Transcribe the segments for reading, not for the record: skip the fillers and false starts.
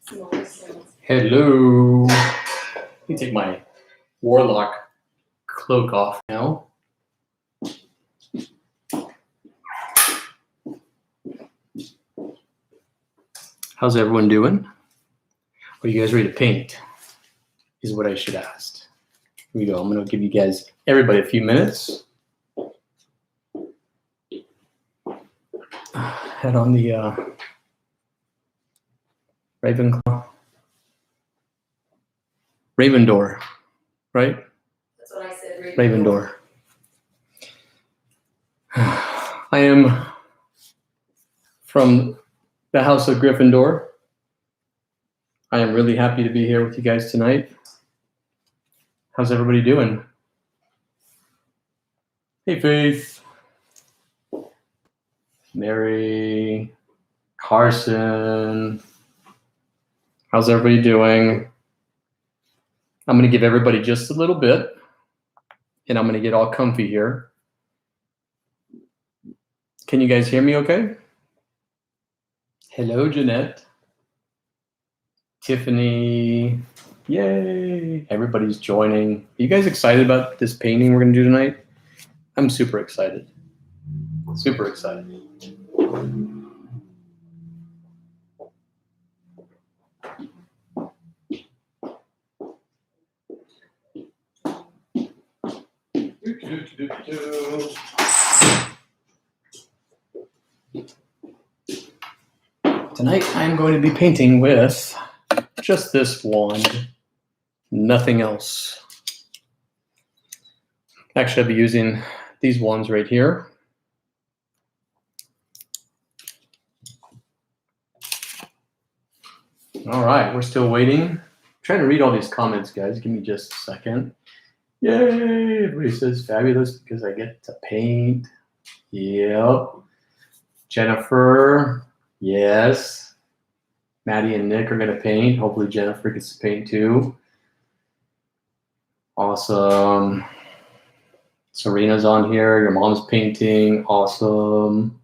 Hello. Let me take my warlock cloak off now. How's everyone doing? Are you guys ready to paint? Is what I should ask. Here we go. I'm going to give you guys, everybody, a few minutes. Head on the Raven door, right? That's what I said. Raven door. I am from the House of Gryffindor. I am really happy to be here with you guys tonight. How's everybody doing? Hey, Faith. Mary. Carson. How's everybody doing? I'm going to give everybody just a little bit, and I'm going to get all comfy here. Can you guys hear me okay? Hello, Jeanette. Tiffany. Yay. Everybody's joining. Are you guys excited about this painting we're going to do tonight? I'm super excited. Super excited. Tonight I'm going to be painting with just this wand, nothing else. Actually, I'll be using these wands right here. All right, we're still waiting. I'm trying to read all these comments, guys. Give me just a second. Yay! Everybody says fabulous because I get to paint. Yep. Jennifer, yes. Maddie and Nick are going to paint. Hopefully Jennifer gets to paint too. Awesome. Serena's on here. Your mom's painting. Awesome.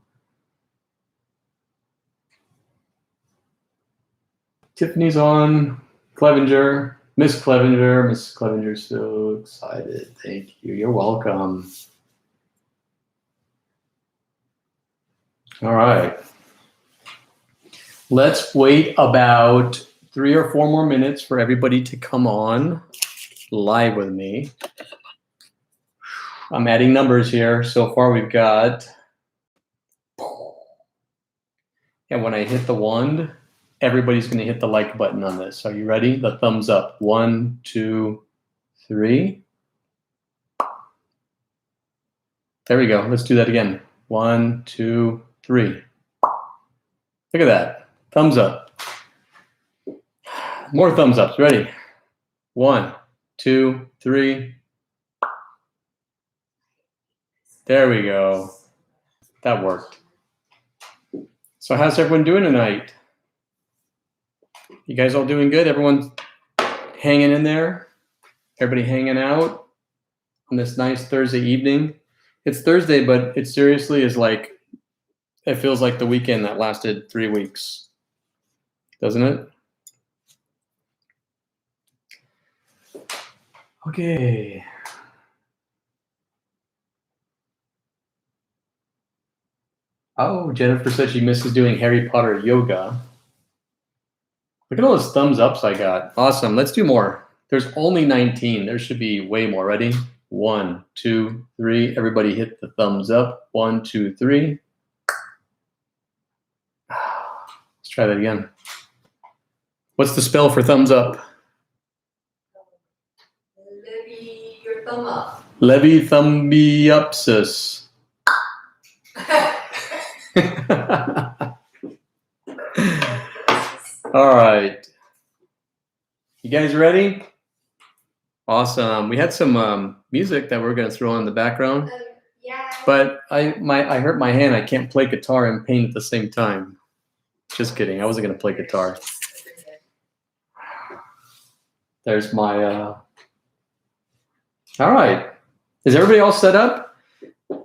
Tiffany's on. Clevenger. Miss Clevenger's so excited. Thank you. You're welcome. All right. Let's wait about 3 or 4 more minutes for everybody to come on live with me. I'm adding numbers here. So far we've got, and when I hit the wand, everybody's going to hit the like button on this. Are you ready? The thumbs up. 1, 2, 3. There we go. Let's do that again. 1, 2, 3. Look at that. Thumbs up. More thumbs ups. Ready? 1, 2, 3. There we go. That worked. So how's everyone doing tonight? You guys all doing good? Everyone hanging in there? Everybody hanging out on this nice Thursday evening? It's Thursday, but it seriously is like, it feels like the weekend that lasted 3 weeks. Doesn't it? Okay. Oh, Jennifer said she misses doing Harry Potter yoga. Look at all those thumbs ups I got. Awesome. Let's do more. There's only 19. There should be way more. Ready? 1, 2, 3. Everybody hit the thumbs up. 1, 2, 3. Let's try that again. What's the spell for thumbs up? Levy your thumb up. Levithambiupsis. All right. You guys ready? Awesome. We had some music that we're going to throw on in the background. Yeah. But I hurt my hand. I can't play guitar and paint at the same time. Just kidding. I wasn't going to play guitar. There's my... All right. Is everybody all set up?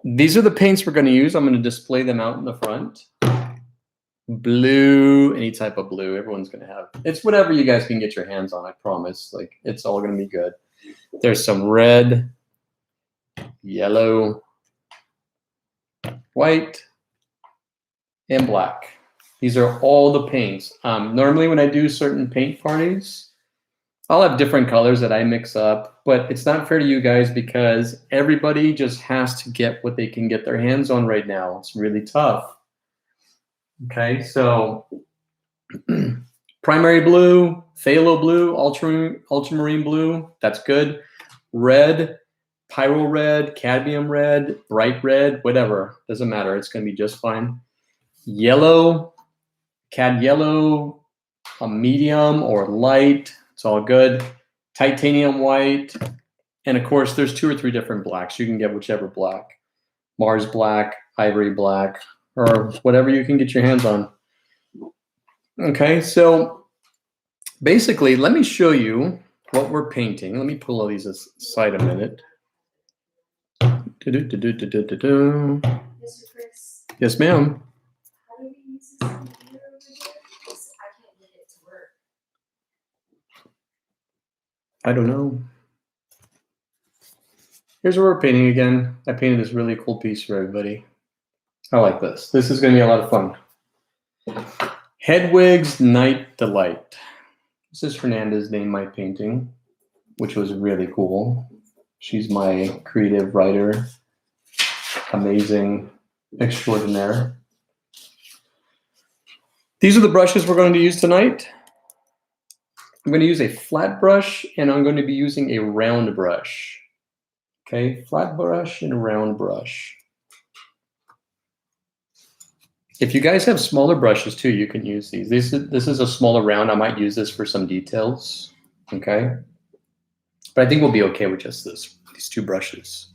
These are the paints we're going to use. I'm going to display them out in the front. blue, any type of blue. Everyone's going to have. It's whatever you guys can get your hands on, I promise. Like, it's all going to be good. There's some red, yellow, white, and black. These are all the paints. Normally when I do certain paint parties, I'll have different colors that I mix up, but it's not fair to you guys because everybody just has to get what they can get their hands on right now. It's really tough. Okay, so primary blue, phthalo blue, ultramarine blue, that's good. Red, pyro red, cadmium red, bright red, whatever, doesn't matter. It's going to be just fine. Yellow, cad yellow, a medium or light, it's all good. Titanium white, and of course there's 2 or 3 different blacks. You can get whichever black. Mars black, ivory black, or whatever you can get your hands on. Okay, so basically, let me show you what we're painting. Let me pull all these aside a minute. Mr. Chris, Yes, ma'am. how do we use this computer over there? Because I can't get it to work. I don't know. Here's what we're painting again. I painted this really cool piece for everybody. I like this. This is going to be a lot of fun. Hedwigs Night Delight. This is Fernanda's name, my painting, which was really cool. She's my creative writer. Amazing extraordinaire. These are the brushes we're going to use tonight. I'm going to use a flat brush, and I'm going to be using a round brush. Okay, flat brush and a round brush. If you guys have smaller brushes too, you can use these. This is a smaller round. I might use this for some details, okay? But I think we'll be okay with just these 2 brushes.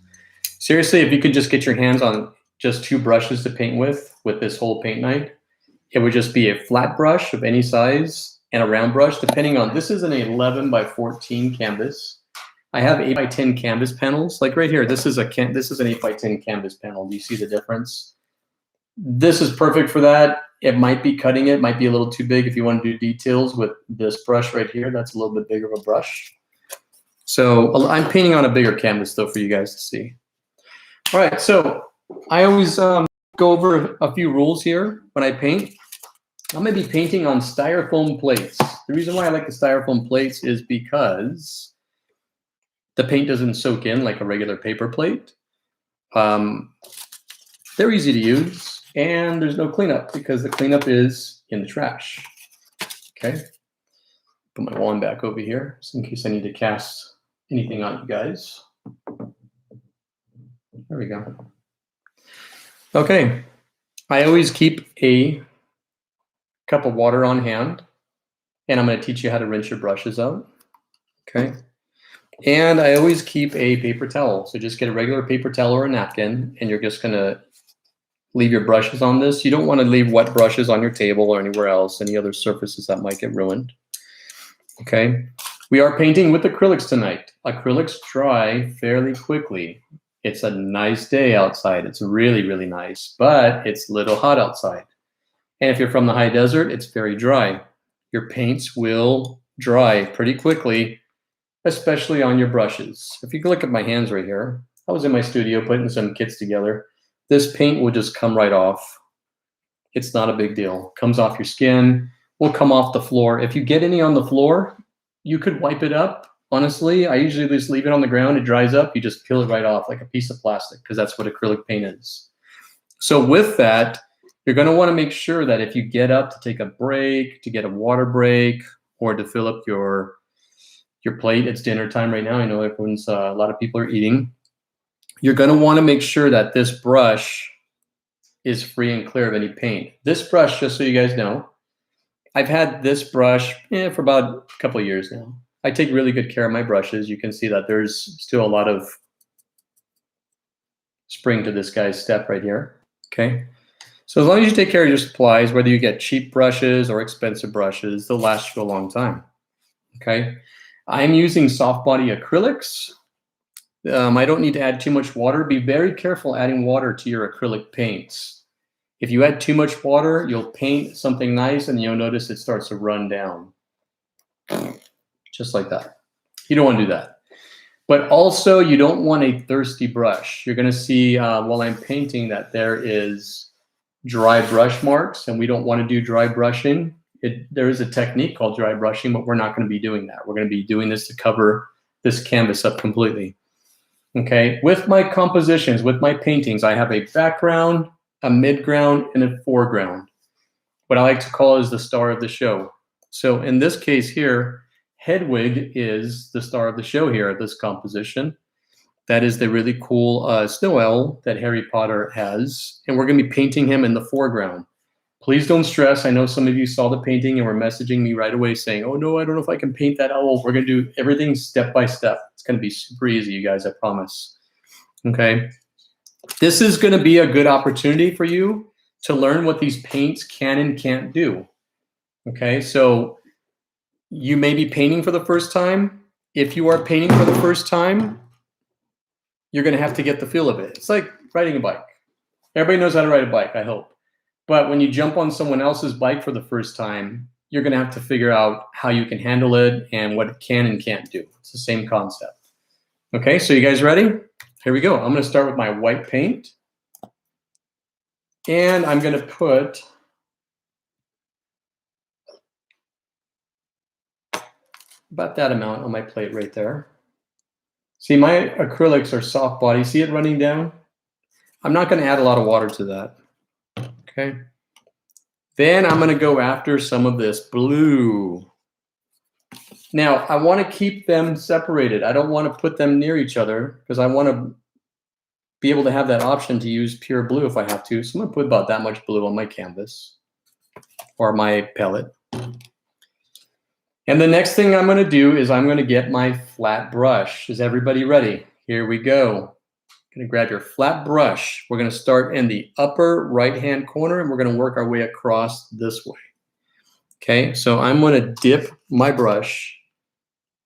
Seriously, if you could just get your hands on just 2 brushes to paint with this whole paint night, it would just be a flat brush of any size and a round brush, depending on, this is an 11 by 14 canvas. I have 8 by 10 canvas panels. Like right here, this is an 8 by 10 canvas panel. Do you see the difference? This is perfect for that. It might be cutting it, might be a little too big if you want to do details with this brush right here. That's a little bit bigger of a brush. So I'm painting on a bigger canvas though for you guys to see. All right, so I always go over a few rules here when I paint. I'm going to be painting on styrofoam plates. The reason why I like the styrofoam plates is because the paint doesn't soak in like a regular paper plate. They're easy to use. And there's no cleanup because the cleanup is in the trash. Okay. Put my wand back over here just in case I need to cast anything on you guys. There we go. Okay. I always keep a cup of water on hand, and I'm going to teach you how to rinse your brushes out. Okay. And I always keep a paper towel. So just get a regular paper towel or a napkin, and you're just going to leave your brushes on this. You don't want to leave wet brushes on your table or anywhere else, any other surfaces that might get ruined. Okay. We are painting with acrylics tonight. Acrylics dry fairly quickly. It's a nice day outside. It's really, really nice, but it's a little hot outside. And if you're from the high desert, it's very dry. Your paints will dry pretty quickly, especially on your brushes. If you can look at my hands right here, I was in my studio putting some kits together. This paint will just come right off. It's not a big deal. Comes off your skin, will come off the floor. If you get any on the floor, you could wipe it up. Honestly, I usually just leave it on the ground. It dries up. You just peel it right off like a piece of plastic because that's what acrylic paint is. So with that, you're going to want to make sure that if you get up to take a break, to get a water break, or to fill up your plate, it's dinner time right now. I know everyone's, a lot of people are eating. You're going to want to make sure that this brush is free and clear of any paint. This brush, just so you guys know, I've had this brush for about a couple of years now. I take really good care of my brushes. You can see that there's still a lot of spring to this guy's step right here, okay? So as long as you take care of your supplies, whether you get cheap brushes or expensive brushes, they'll last you a long time, okay? I'm using soft body acrylics. I don't need to add too much water. Be very careful adding water to your acrylic paints. If you add too much water, you'll paint something nice and you'll notice it starts to run down. Just like that. You don't want to do that. But also, you don't want a thirsty brush. You're going to see while I'm painting that there is dry brush marks, and we don't want to do dry brushing. There is a technique called dry brushing, but we're not going to be doing that. We're going to be doing this to cover this canvas up completely. Okay, with my compositions, with my paintings, I have a background, a midground, and a foreground. What I like to call is the star of the show. So in this case here, Hedwig is the star of the show here at this composition. That is the really cool snow owl that Harry Potter has. And we're going to be painting him in the foreground. Please don't stress. I know some of you saw the painting and were messaging me right away saying, oh no, I don't know if I can paint that owl. We're going to do everything step by step. It's going to be super easy, you guys, I promise. Okay. This is going to be a good opportunity for you to learn what these paints can and can't do. Okay, so you may be painting for the first time. If you are painting for the first time, you're going to have to get the feel of it. It's like riding a bike. Everybody knows how to ride a bike, I hope. But when you jump on someone else's bike for the first time, you're going to have to figure out how you can handle it and what it can and can't do. It's the same concept. Okay, so you guys ready? Here we go. I'm going to start with my white paint. And I'm going to put about that amount on my plate right there. See, my acrylics are soft body. See it running down? I'm not going to add a lot of water to that. Okay. Then I'm going to go after some of this blue. Now, I want to keep them separated. I don't want to put them near each other because I want to be able to have that option to use pure blue if I have to. So I'm going to put about that much blue on my canvas or my palette. And the next thing I'm going to do is I'm going to get my flat brush. Is everybody ready? Here we go. I'm going to grab your flat brush. We're going to start in the upper right-hand corner, and we're going to work our way across this way. Okay, so I'm going to dip my brush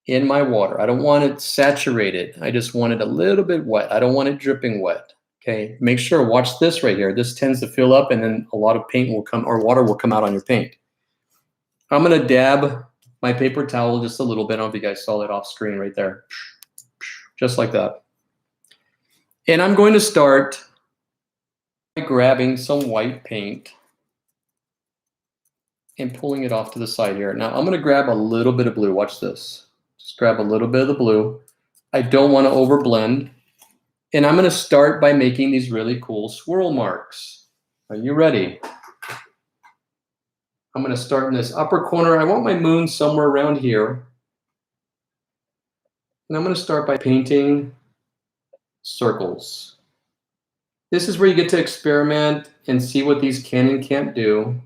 in my water. I don't want it saturated. I just want it a little bit wet. I don't want it dripping wet. Okay, make sure, watch this right here. This tends to fill up, and then a lot of paint will come, or water will come out on your paint. I'm going to dab my paper towel just a little bit. I don't know if you guys saw that off screen right there. Just like that. And I'm going to start by grabbing some white paint and pulling it off to the side here. Now I'm going to grab a little bit of blue. Watch this. Just grab a little bit of the blue. I don't want to overblend. And I'm going to start by making these really cool swirl marks. Are you ready? I'm going to start in this upper corner. I want my moon somewhere around here. And I'm going to start by painting circles. This is where you get to experiment and see what these can and can't do.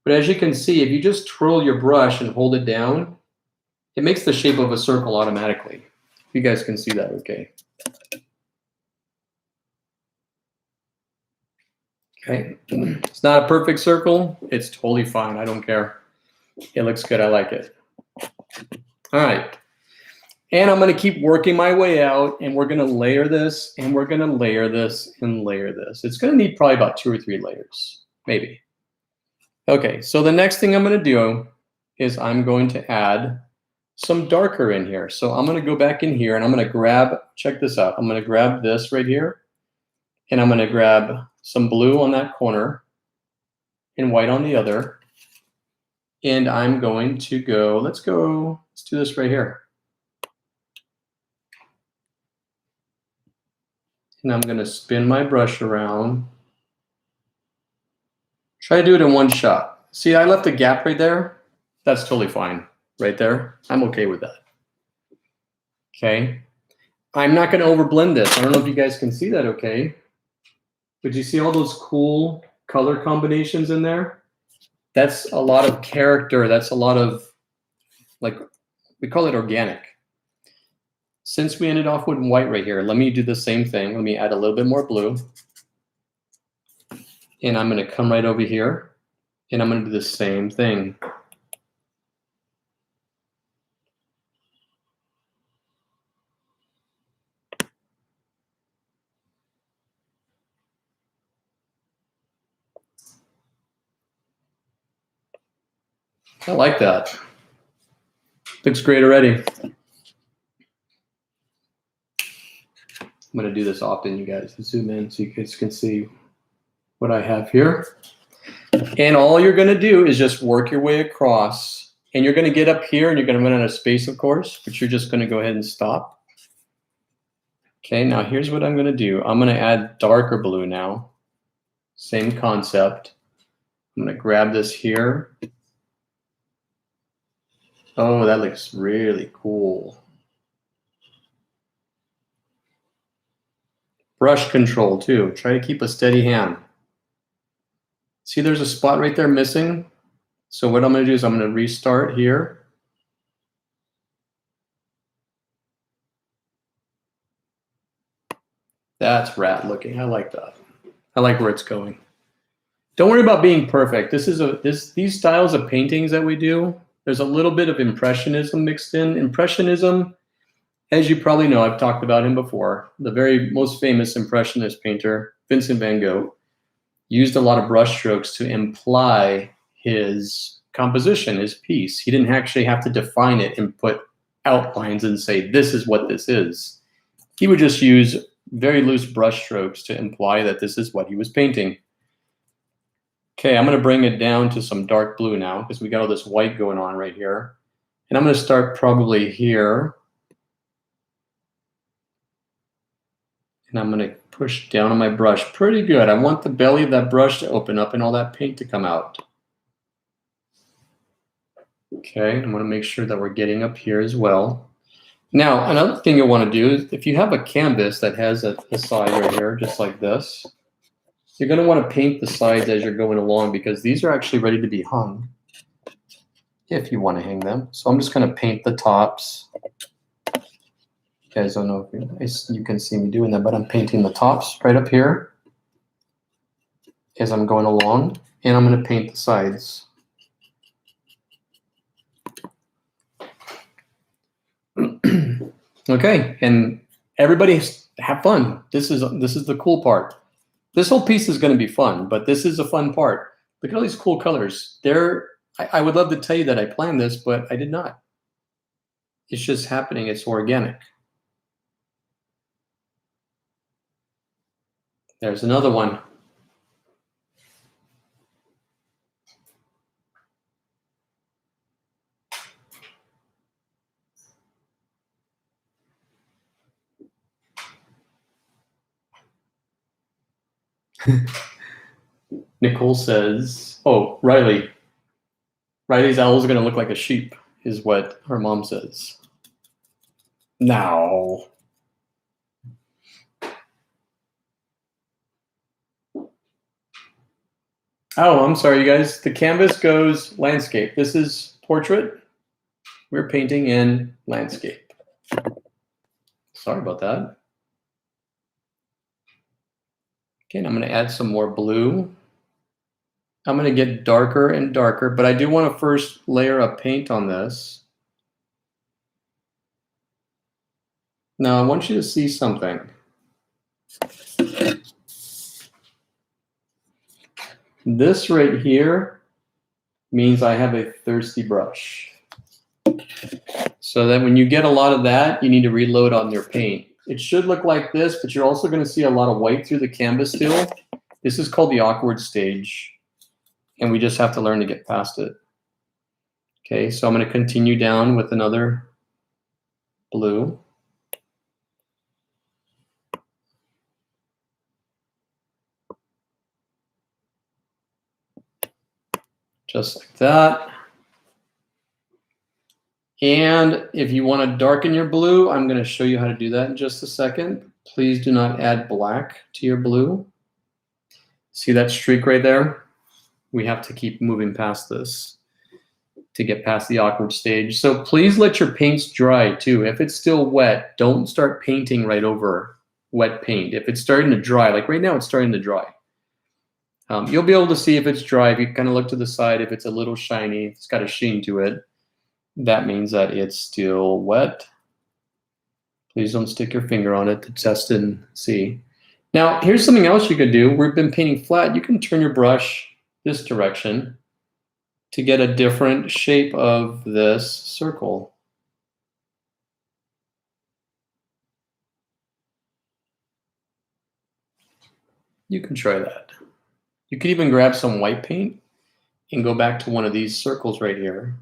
But as you can see, if you just twirl your brush and hold it down, it makes the shape of a circle automatically. You guys can see that, okay? Okay, it's not a perfect circle. It's totally fine. I don't care. It looks good. I like it. All right. And I'm going to keep working my way out, and we're going to layer this, and we're going to layer this, and layer this. It's going to need probably about 2 or 3 layers, maybe. Okay, so the next thing I'm going to do is I'm going to add some darker in here. So I'm going to go back in here, and I'm going to grab, check this out. I'm going to grab this right here, and I'm going to grab some blue on that corner and white on the other. And I'm going to go, let's do this right here. And I'm going to spin my brush around. Try to do it in one shot. See, I left a gap right there. That's totally fine right there. I'm okay with that. Okay. I'm not going to overblend this. I don't know if you guys can see that okay. But you see all those cool color combinations in there? That's a lot of character. That's a lot of, like, we call it organic. Since we ended off with white right here, let me do the same thing. Let me add a little bit more blue. And I'm going to come right over here, and I'm going to do the same thing. I like that. Looks great already. I'm going to do this often, you guys. Zoom in so you guys can see what I have here. And all you're going to do is just work your way across. And you're going to get up here and you're going to run out of space, of course, but you're just going to go ahead and stop. Okay, now here's what I'm going to do. I'm going to add darker blue now. Same concept. I'm going to grab this here. Oh, that looks really cool. Brush control too. Try to keep a steady hand. See, there's a spot right there missing. So what I'm going to do is I'm going to restart here. That's rat looking. I like that. I like where it's going. Don't worry about being perfect. These styles of paintings that we do, there's a little bit of impressionism mixed in. Impressionism, as you probably know, I've talked about him before. The very most famous impressionist painter, Vincent van Gogh, used a lot of brush strokes to imply his composition, his piece. He didn't actually have to define it and put outlines and say, this is what this is. He would just use very loose brush strokes to imply that this is what he was painting. Okay, I'm going to bring it down to some dark blue now because we got all this white going on right here. And I'm going to start probably here. And I'm going to push down on my brush pretty good. I want the belly of that brush to open up and all that paint to come out. Okay, I'm going to make sure that we're getting up here as well. Now, another thing you'll want to do is if you have a canvas that has a side right here, just like this, you're going to want to paint the sides as you're going along because these are actually ready to be hung if you want to hang them. So I'm just going to paint the tops. You guys don't know if you can see me doing that, but I'm painting the tops right up here as I'm going along, and I'm going to paint the sides. Okay, and everybody have fun. This is the cool part. This whole piece is going to be fun, but this is a fun part. Look at all these cool colors. I would love to tell you that I planned this, but I did not. It's just happening. It's organic. There's another one. Nicole says, oh, Riley's owl is going to look like a sheep, is what her mom says. No. Oh, I'm sorry, you guys. The canvas goes landscape. This is portrait. We're painting in landscape. Sorry about that. Okay, and I'm going to add some more blue. I'm going to get darker and darker, but I do want to first layer a paint on this. Now, I want you to see something. This right here means I have a thirsty brush. So that when you get a lot of that, you need to reload on your paint. It should look like this, but you're also going to see a lot of white through the canvas still. This is called the awkward stage, and we just have to learn to get past it. Okay, so I'm going to continue down with another blue. Just like that. And if you want to darken your blue, I'm going to show you how to do that in just a second. Please do not add black to your blue. See that streak right there? We have to keep moving past this to get past the awkward stage. So please let your paints dry too. If it's still wet, don't start painting right over wet paint. If it's starting to dry, like right now it's starting to dry. You'll be able to see if it's dry. If you kind of look to the side, if it's a little shiny, if it's got a sheen to it, that means that it's still wet. Please don't stick your finger on it to test and see. Now, here's something else you could do. We've been painting flat. You can turn your brush this direction. to get a different shape of this circle. You can try that. You could even grab some white paint and go back to one of these circles right here.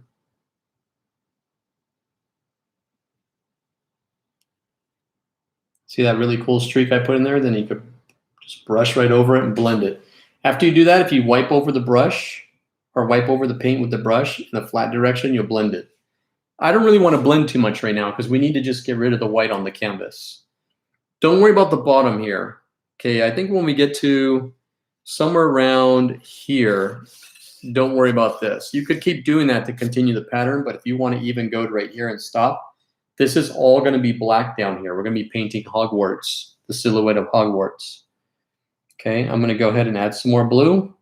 See that really cool streak I put in there? Then you could just brush right over it and blend it. After you do that, if you wipe over the brush or wipe over the paint with the brush in the flat direction, you'll blend it. I don't really want to blend too much right now because we need to just get rid of the white on the canvas. Don't worry about the bottom here. Okay, I think when we get to somewhere around here, don't worry about this. You could keep doing that to continue the pattern, but if you want to even go to right here and stop, this is all going to be black down here. We're going to be painting Hogwarts, the silhouette of Hogwarts. Okay, I'm going to go ahead and add some more blue.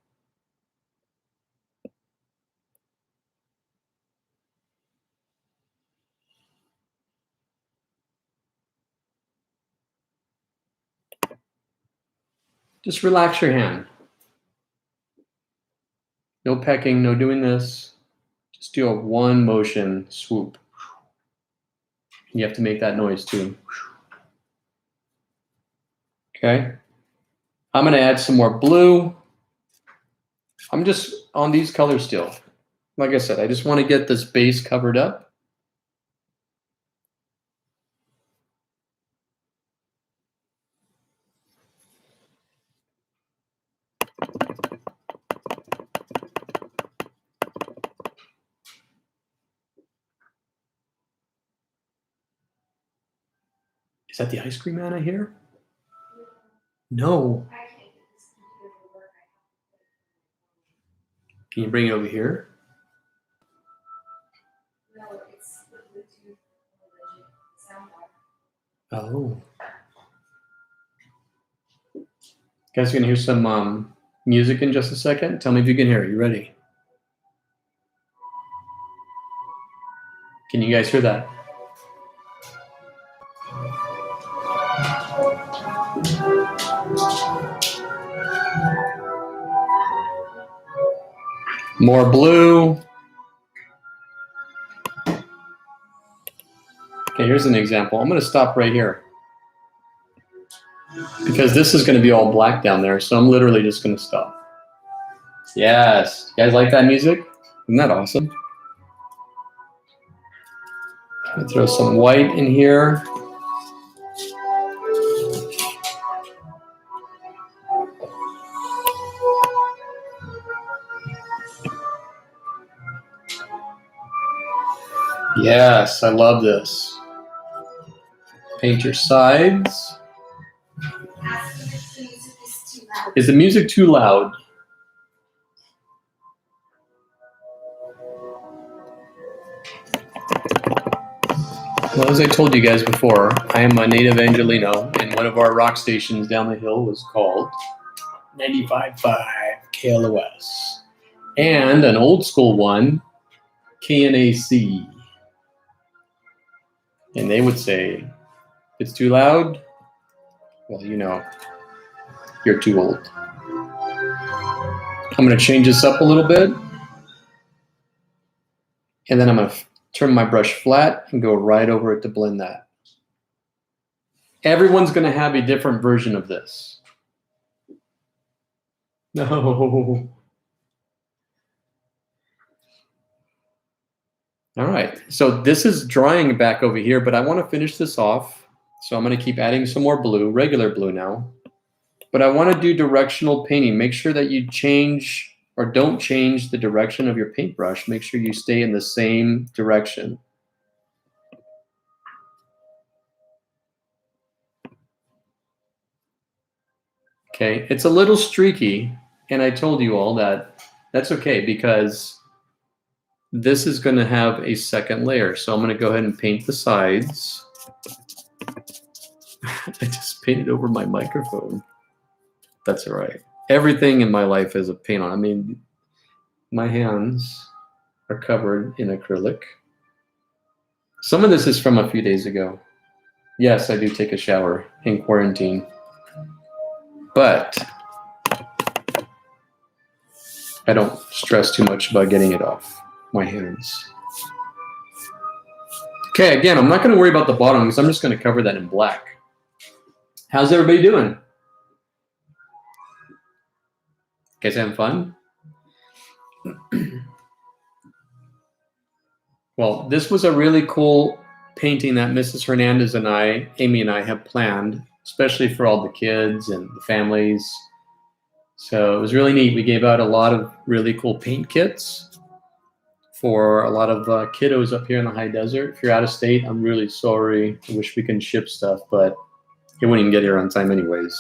Just relax your hand. No pecking, no doing this. Just do a one motion swoop. You have to make that noise too. Okay. I'm going to add some more blue. I'm just on these colors still. Like I said, I just want to get this base covered up. Is that the ice cream man I hear? No. I can't get this computer to work. Can you bring it over here? No, it's the Bluetooth soundbar. Oh. Guys, you're gonna hear some music in just a second. Tell me if you can hear it. You ready? Can you guys hear that? More blue. Okay, here's an example. I'm going to stop right here because this is going to be all black down there. So I'm literally just going to stop. Yes. You guys like that music? Isn't that awesome? I'm going to throw some white in here. Yes, I love this. Paint your sides. Ask them if the music is too loud. Is the music too loud? Well, as I told you guys before, I am a native Angelino, and one of our rock stations down the hill was called 95.5 KLOS. And an old school one, KNAC. And they would say, if it's too loud, well, you know, you're too old. I'm going to change this up a little bit. And then I'm going to turn my brush flat and go right over it to blend that. Everyone's going to have a different version of this. No. All right, so this is drying back over here, but I want to finish this off. So I'm going to keep adding some more blue, regular blue now. But I want to do directional painting. Make sure that you change or don't change the direction of your paintbrush. Make sure you stay in the same direction. Okay, it's a little streaky, and I told you all that that's okay because this is going to have a second layer. So I'm going to go ahead and paint the sides. I just painted over my microphone. That's all right. Everything in my life has a paint on. I mean, my hands are covered in acrylic. Some of this is from a few days ago. Yes, I do take a shower in quarantine. But I don't stress too much about getting it off my hands. Okay, again, I'm not going to worry about the bottom because I'm just going to cover that in black. How's everybody doing? Guys having fun? Well, this was a really cool painting that Mrs. Hernandez and Amy and I have planned, especially for all the kids and the families. So it was really neat. We gave out a lot of really cool paint kits for a lot of kiddos up here in the high desert. If you're out of state, I'm really sorry. I wish we can ship stuff, but it wouldn't even get here on time anyways.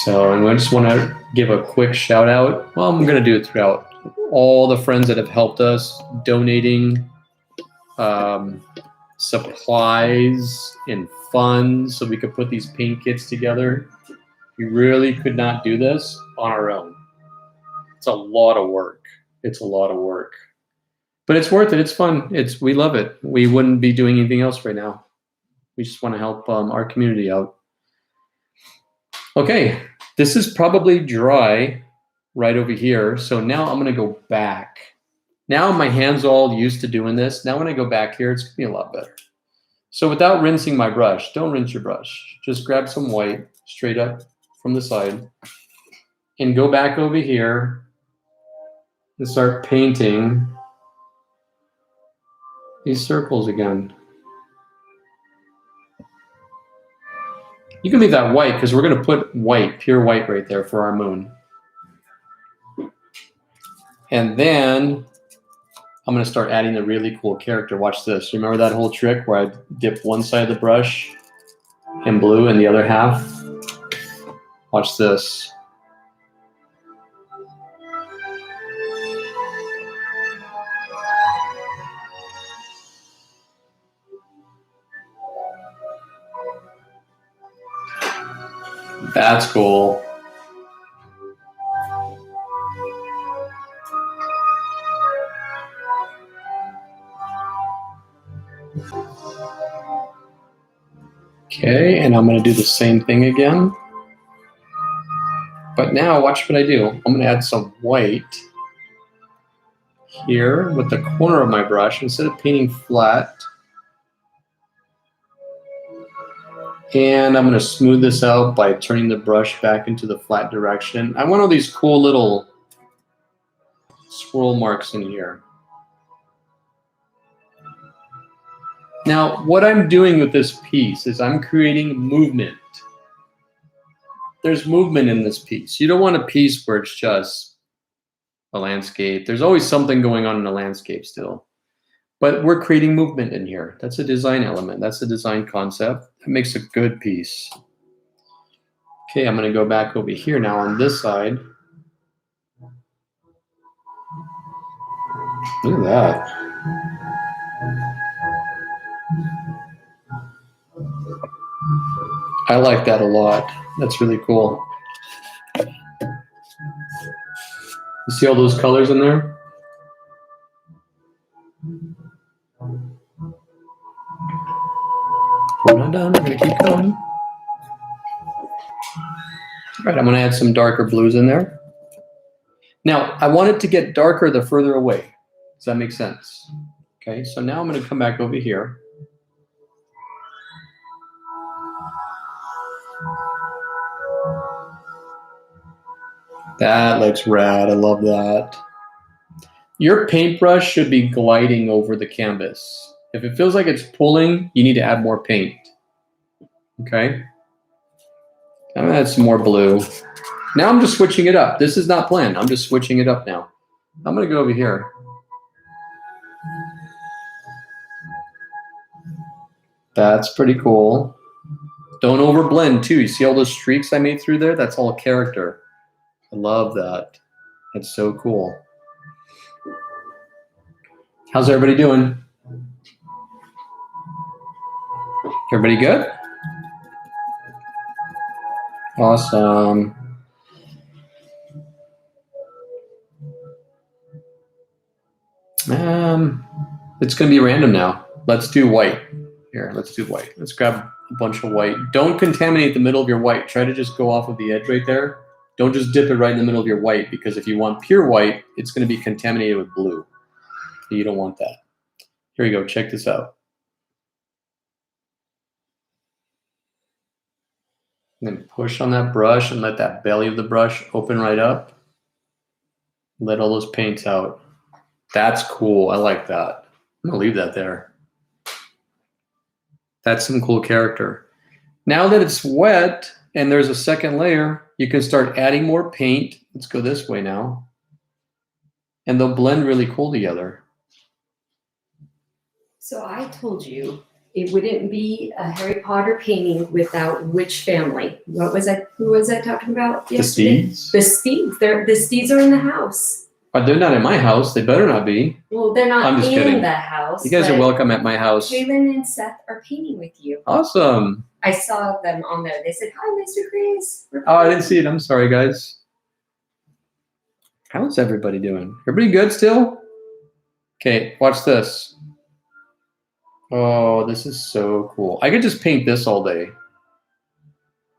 So, and I just want to give a quick shout out. Well, I'm going to do it throughout all the friends that have helped us donating supplies and funds so we could put these paint kits together. We really could not do this on our own. It's a lot of work. It's a lot of work, but it's worth it. It's fun. We love it. We wouldn't be doing anything else right now. We just want to help our community out. Okay, this is probably dry right over here. So now I'm going to go back. Now my hand's all used to doing this. Now when I go back here, it's going to be a lot better. So without rinsing my brush, don't rinse your brush. Just grab some white straight up from the side and go back over here and start painting these circles again. You can leave that white because we're going to put white, pure white right there for our moon. And then I'm going to start adding a really cool character. Watch this. Remember that whole trick where I dip one side of the brush in blue and the other half? Watch this. That's cool. Okay, and I'm going to do the same thing again. But now watch what I do. I'm going to add some white here with the corner of my brush instead of painting flat. And I'm going to smooth this out by turning the brush back into the flat direction. I want all these cool little swirl marks in here. Now, what I'm doing with this piece is I'm creating movement. There's movement in this piece. You don't want a piece where it's just a landscape. There's always something going on in a landscape still. But we're creating movement in here. That's a design element. That's a design concept. That makes a good piece. Okay, I'm going to go back over here now on this side. Look at that. I like that a lot. That's really cool. You see all those colors in there? We're not done. We're going to keep going. All right, I'm going to add some darker blues in there. Now, I want it to get darker the further away. Does that make sense? Okay, so now I'm going to come back over here. That looks rad. I love that. Your paintbrush should be gliding over the canvas. If it feels like it's pulling, you need to add more paint. Okay? I'm going to add some more blue. Now I'm just switching it up. This is not planned. I'm just switching it up now. I'm going to go over here. That's pretty cool. Don't overblend too. You see all those streaks I made through there? That's all character. I love that. That's so cool. How's everybody doing? Everybody good? Awesome. It's going to be random now. Let's do white. Here, let's do white. Let's grab a bunch of white. Don't contaminate the middle of your white. Try to just go off of the edge right there. Don't just dip it right in the middle of your white, because if you want pure white, it's going to be contaminated with blue. You don't want that. Here we go. Check this out. And then push on that brush and let that belly of the brush open right up. Let all those paints out. That's cool. I like that. I'm going to leave that there. That's some cool character. Now that it's wet and there's a second layer, you can start adding more paint. Let's go this way now. And they'll blend really cool together. So I told you it wouldn't be a Harry Potter painting without which family? What was that? Who was I talking about yesterday? The Steeds? The Steeds. The Steeds are in the house. They're not in my house. They better not be. Well, they're not I'm just in kidding. the house. You guys are welcome at my house. Kaylin and Seth are painting with you. Awesome. I saw them on there. They said, "Hi, Mr. Chris." Oh, I didn't see it. I'm sorry, guys. How's everybody doing? Everybody good still? Okay, watch this. Oh, this is so cool. I could just paint this all day.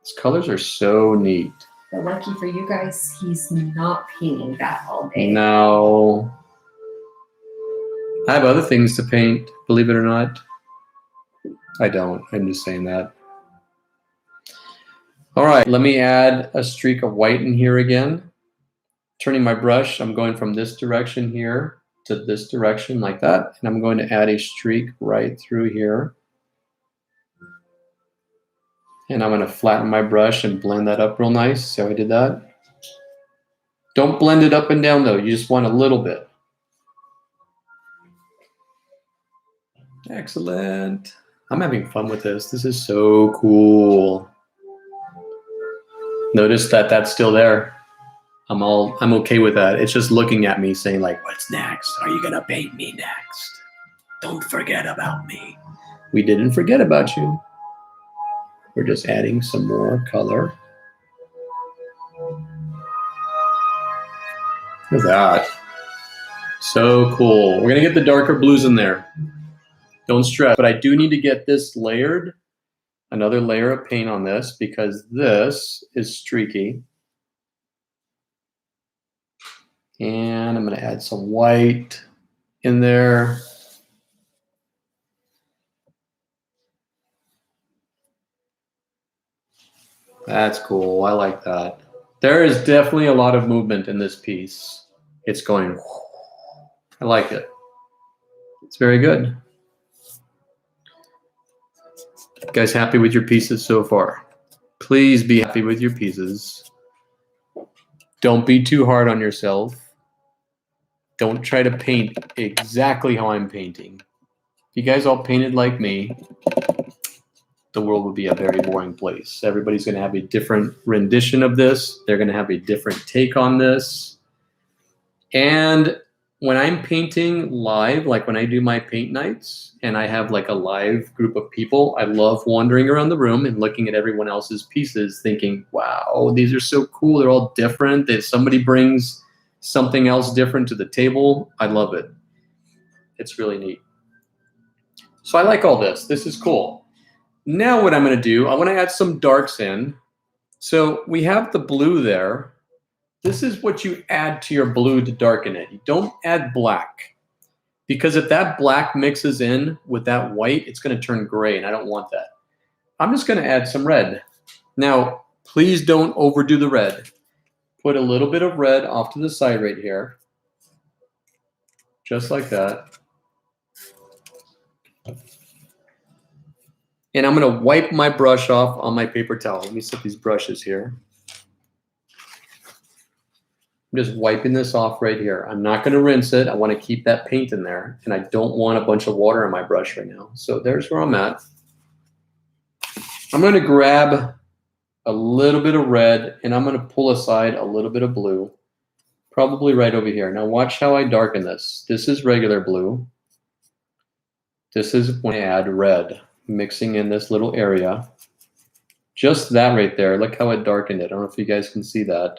These colors are so neat. But lucky for you guys, he's not painting that all day. No. I have other things to paint, believe it or not. I don't. I'm just saying that. All right, let me add a streak of white in here again. Turning my brush, I'm going from this direction here to this direction like that. And I'm going to add a streak right through here. And I'm going to flatten my brush and blend that up real nice. See how I did that? Don't blend it up and down though. You just want a little bit. Excellent. I'm having fun with this. This is so cool. Notice that that's still there. I'm okay with that. It's just looking at me saying like, what's next? Are you gonna paint me next? Don't forget about me. We didn't forget about you. We're just adding some more color. Look at that. So cool. We're gonna get the darker blues in there. Don't stress, but I do need to get this layered. Another layer of paint on this because this is streaky. And I'm going to add some white in there. That's cool. I like that. There is definitely a lot of movement in this piece. It's going, I like it. It's very good. You guys happy with your pieces so far? Please be happy with your pieces. Don't be too hard on yourself. Don't try to paint exactly how I'm painting. If you guys all painted like me, the world would be a very boring place. Everybody's going to have a different rendition of this. They're going to have a different take on this. And when I'm painting live, like when I do my paint nights and I have like a live group of people, I love wandering around the room and looking at everyone else's pieces thinking, wow, these are so cool. They're all different. That somebody brings something else different to the table. I love it. It's really neat. So I like all this. This is cool. Now what I'm going to do, I want to add some darks in. So we have the blue there. This is what you add to your blue to darken it. You don't add black. Because if that black mixes in with that white, it's going to turn gray, and I don't want that. I'm just going to add some red. Now, please don't overdo the red. Put a little bit of red off to the side right here. Just like that. And I'm going to wipe my brush off on my paper towel. Let me set these brushes here. I'm just wiping this off right here. I'm not going to rinse it. I want to keep that paint in there. And I don't want a bunch of water on my brush right now. So there's where I'm at. I'm going to grab a little bit of red and I'm going to pull aside a little bit of blue. Probably right over here. Now watch how I darken this. This is regular blue. This is when I add red, mixing in this little area. Just that right there. Look how it darkened it. I don't know if you guys can see that.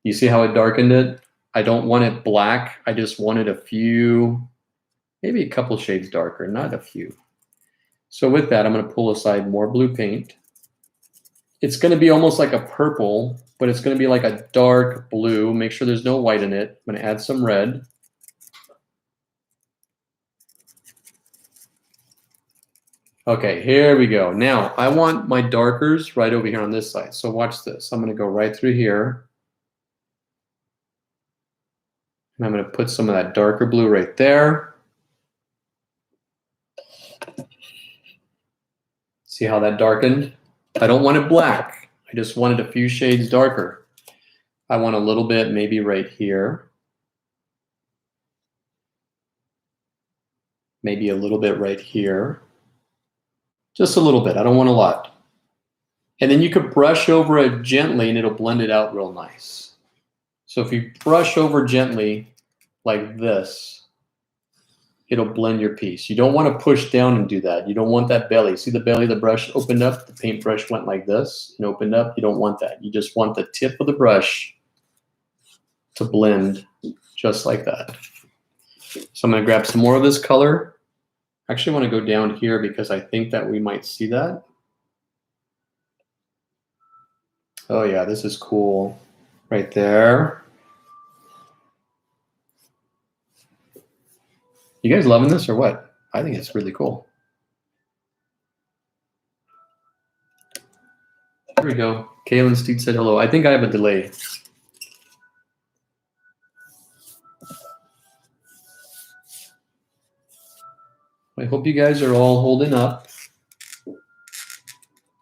You see how it darkened it? I don't want it black. I just wanted a few, maybe a couple shades darker, not a few. So with that, I'm going to pull aside more blue paint. It's going to be almost like a purple but it's going to be like a dark blue. Make sure there's no white in it. I'm going to add some red. Okay, here we go. Now, I want my darkers right over here on this side. So watch this. I'm going to go right through here. And I'm going to put some of that darker blue right there. See how that darkened? I don't want it black. I just wanted a few shades darker. I want a little bit maybe right here. Maybe a little bit right here. Just a little bit. I don't want a lot. And then you could brush over it gently and it'll blend it out real nice. So if you brush over gently like this, it'll blend your piece. You don't want to push down and do that. You don't want that belly. See the belly, the brush opened up, the paintbrush went like this and opened up. You don't want that. You just want the tip of the brush to blend just like that. So I'm going to grab some more of this color. I actually want to go down here because I think that we might see that. Oh yeah, this is cool. Right there. You guys loving this or what? I think it's really cool. There we go. Kaylin Steed said hello. I think I have a delay. I hope you guys are all holding up.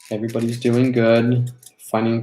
Everybody's doing good. Finding